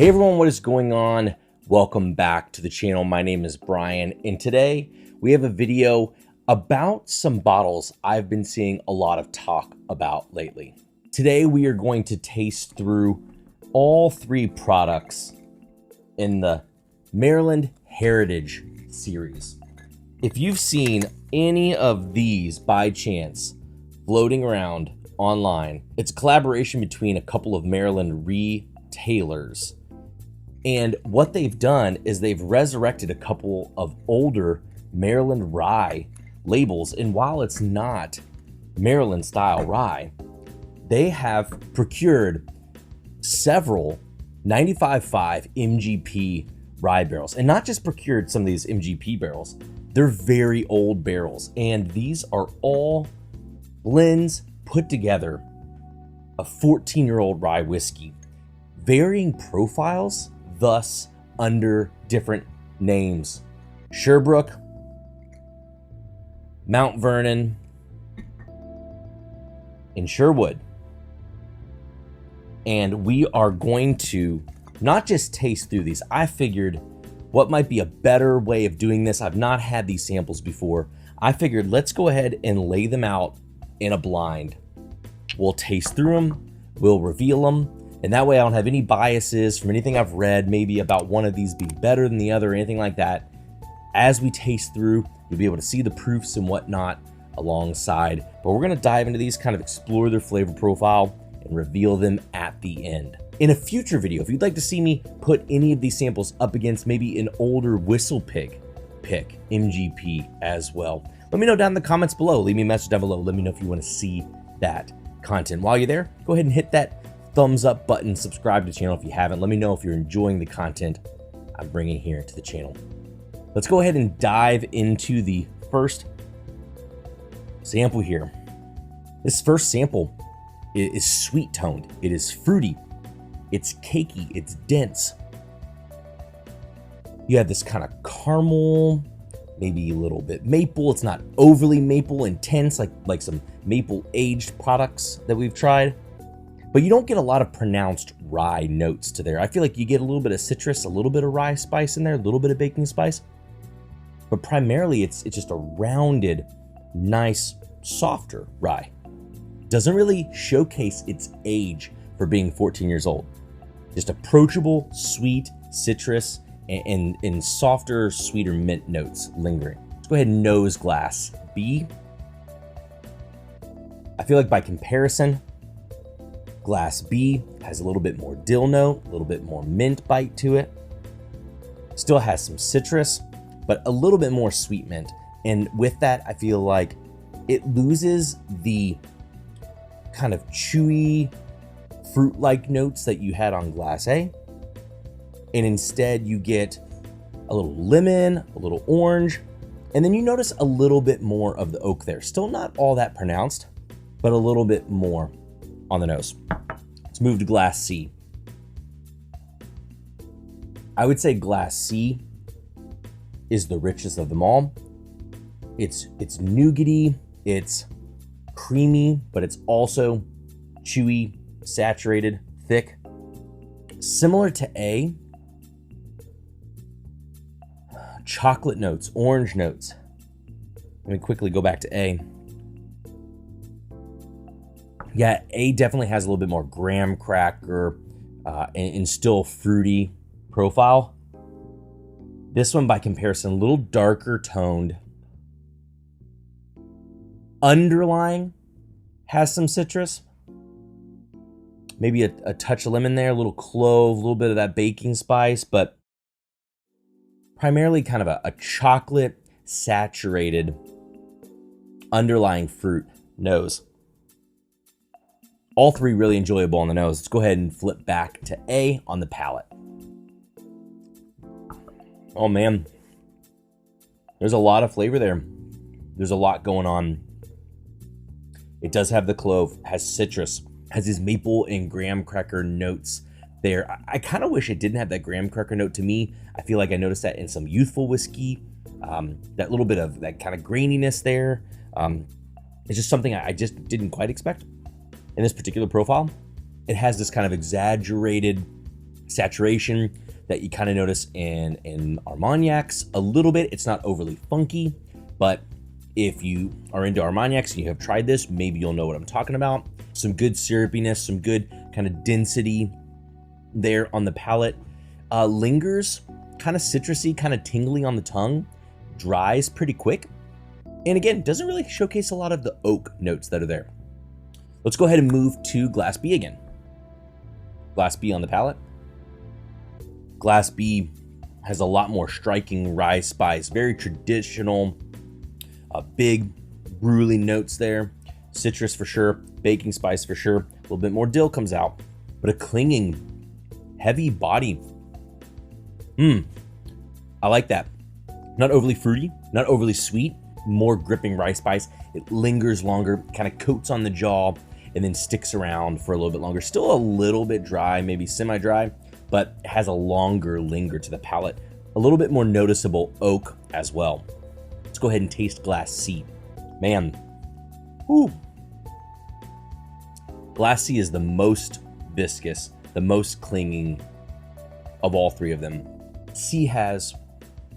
Hey everyone, what is going on? Welcome back to the channel. My name is Brian, and today we have a video about some bottles I've been seeing a lot of talk about lately. Today we are going to taste through all three products in the Maryland Heritage series. If you've seen any of these by chance floating around online, it's a collaboration between a couple of Maryland retailers. And what they've done is they've resurrected a couple of older Maryland Rye labels. And while it's not Maryland style rye, they have procured several 95.5 MGP rye barrels. And not just procured some of these MGP barrels, they're very old barrels. And these are all blends put together of 14-year-old rye whiskey, varying profiles, thus under different names: Sherbrook, Mount Vernon, and Sherwood. And we are going to not just taste through these. I figured what might be a better way of doing this. I've not had these samples before. I figured let's go ahead and lay them out in a blind. We'll taste through them, we'll reveal them, and that way I don't have any biases from anything I've read, maybe about one of these being better than the other or anything like that. As we taste through, you'll be able to see the proofs and whatnot alongside. But we're gonna dive into these, kind of explore their flavor profile and reveal them at the end. In a future video, if you'd like to see me put any of these samples up against maybe an older Whistle Pig pick, MGP as well, let me know down in the comments below. Leave me a message down below. Let me know if you wanna see that content. While you're there, go ahead and hit that thumbs up button, subscribe to the channel if you haven't. Let me know if you're enjoying the content I'm bringing here to the channel. Let's go ahead and dive into the first sample here. This first sample is sweet toned. It is fruity. It's cakey. It's dense. You have this kind of caramel, maybe a little bit maple. It's not overly maple intense like some maple aged products that we've tried. But you don't get a lot of pronounced rye notes to there. I feel like you get a little bit of citrus, a little bit of rye spice in there, a little bit of baking spice. But primarily it's just a rounded, nice, softer rye. Doesn't really showcase its age for being 14 years old. Just approachable, sweet, citrus, and softer, sweeter mint notes lingering. Let's go ahead and nose glass B. I feel like by comparison, Glass B has a little bit more dill note, a little bit more mint bite to it. Still has some citrus, but a little bit more sweet mint. And with that, I feel like it loses the kind of chewy, fruit-like notes that you had on Glass A. And instead you get a little lemon, a little orange, and then you notice a little bit more of the oak there. Still not all that pronounced, but a little bit more on the nose. Let's move to Glass C. I would say Glass C is the richest of them all. It's nougaty, it's creamy, but it's also chewy, saturated, thick. Similar to A, chocolate notes, orange notes. Let me quickly go back to A. Yeah, A definitely has a little bit more graham cracker and still fruity profile. This one, by comparison, a little darker toned. Underlying has some citrus. Maybe a touch of lemon there, a little clove, a little bit of that baking spice, but primarily kind of a chocolate saturated underlying fruit nose. All three really enjoyable on the nose. Let's go ahead and flip back to A on the palate. Oh man, there's a lot of flavor there. There's a lot going on. It does have the clove, has citrus, has these maple and graham cracker notes there. I kind of wish it didn't have that graham cracker note to me. I feel like I noticed that in some youthful whiskey, that little bit of that kind of graininess there. It's just something I just didn't quite expect in this particular profile. It has this kind of exaggerated saturation that you kind of notice in Armagnacs a little bit. It's not overly funky, but if you are into Armagnacs and you have tried this, maybe you'll know what I'm talking about. Some good syrupiness, some good kind of density there on the palate. Lingers, kind of citrusy, kind of tingly on the tongue, dries pretty quick. And again, doesn't really showcase a lot of the oak notes that are there. Let's go ahead and move to Glass B again. Glass B on the palate. Glass B has a lot more striking rye spice, very traditional, big brulee notes there. Citrus for sure, baking spice for sure. A little bit more dill comes out, but a clinging, heavy body. I like that. Not overly fruity, not overly sweet, more gripping rye spice. It lingers longer, kind of coats on the jaw, and then sticks around for a little bit longer. Still a little bit dry, maybe semi-dry, but it has a longer linger to the palate. A little bit more noticeable oak as well. Let's go ahead and taste Glass C. Man, whoo. Glass C is the most viscous, the most clinging of all three of them. C has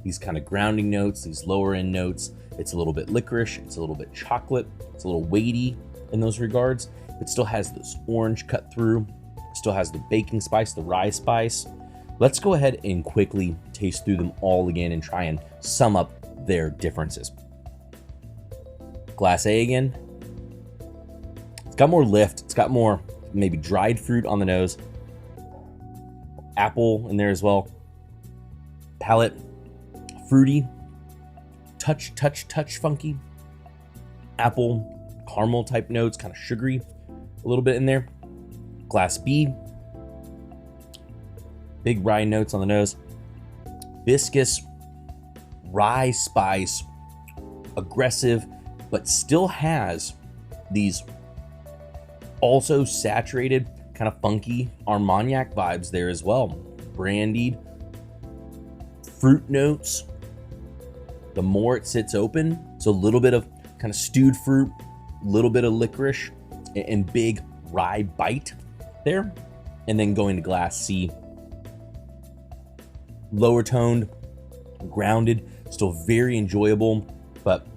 these kind of grounding notes, these lower end notes. It's a little bit licorice, it's a little bit chocolate, it's a little weighty in those regards. It still has this orange cut through, still has the baking spice, the rye spice. Let's go ahead and quickly taste through them all again and try and sum up their differences. Glass A again. It's got more lift, it's got more maybe dried fruit on the nose. Apple in there as well. Palate, fruity, touch funky. Apple, caramel type notes, kind of sugary, a little bit in there. Glass B, big rye notes on the nose. Viscous, rye spice, aggressive, but still has these also saturated, kind of funky Armagnac vibes there as well. Brandied, fruit notes. The more it sits open, so a little bit of kind of stewed fruit, a little bit of licorice, and big rye bite there. And then going to Glass C, lower toned, grounded, still very enjoyable, but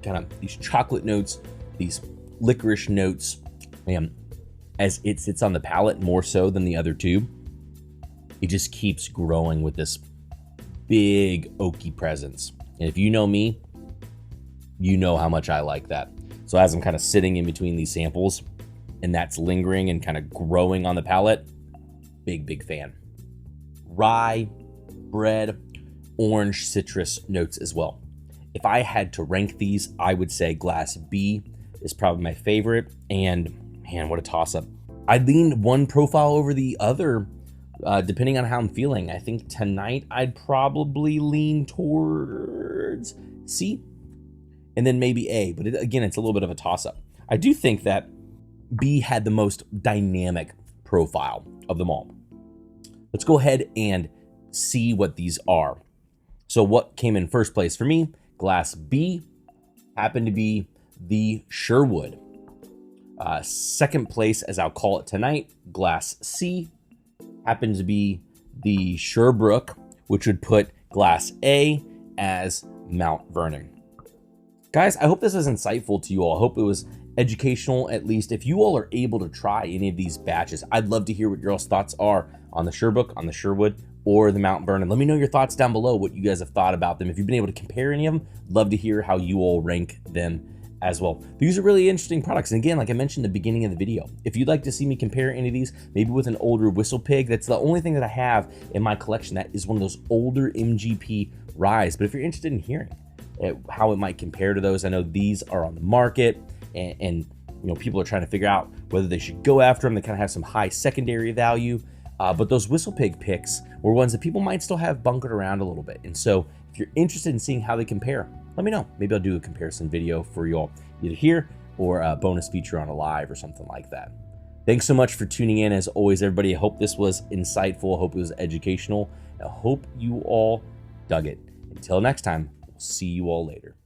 kind of these chocolate notes, these licorice notes, man, as it sits on the palate more so than the other two, it just keeps growing with this big oaky presence. And if you know me, you know how much I like that. So as I'm kind of sitting in between these samples and that's lingering and kind of growing on the palate, big fan. Rye, bread, orange, citrus notes as well. If I had to rank these, I would say Glass B is probably my favorite. And man, what a toss-up. I'd lean one profile over the other, depending on how I'm feeling. I think tonight I'd probably lean towards C and then maybe A, but again, it's a little bit of a toss-up. I do think that B had the most dynamic profile of them all. Let's go ahead and see what these are. So what came in first place for me? Glass B happened to be the Sherwood. Second place, as I'll call it tonight, Glass C happened to be the Sherbrook, which would put Glass A as Mount Vernon. Guys, I hope this was insightful to you all. I hope it was educational, at least. If you all are able to try any of these batches, I'd love to hear what your all's thoughts are on the Sherbrook, on the Sherwood, or the Mount Vernon. Let me know your thoughts down below, what you guys have thought about them. If you've been able to compare any of them, love to hear how you all rank them as well. These are really interesting products. And again, like I mentioned in the beginning of the video, if you'd like to see me compare any of these, maybe with an older Whistle Pig, that's the only thing that I have in my collection that is one of those older MGP ryes. But if you're interested in hearing how it might compare to those, I know these are on the market and you know, people are trying to figure out whether they should go after them. They kind of have some high secondary value. But those Whistle Pig picks were ones that people might still have bunkered around a little bit. And so if you're interested in seeing how they compare, let me know. Maybe I'll do a comparison video for you all, either here or a bonus feature on a live or something like that. Thanks so much for tuning in. As always, everybody, I hope this was insightful. I hope it was educational. I hope you all dug it. Until next time, we'll see you all later.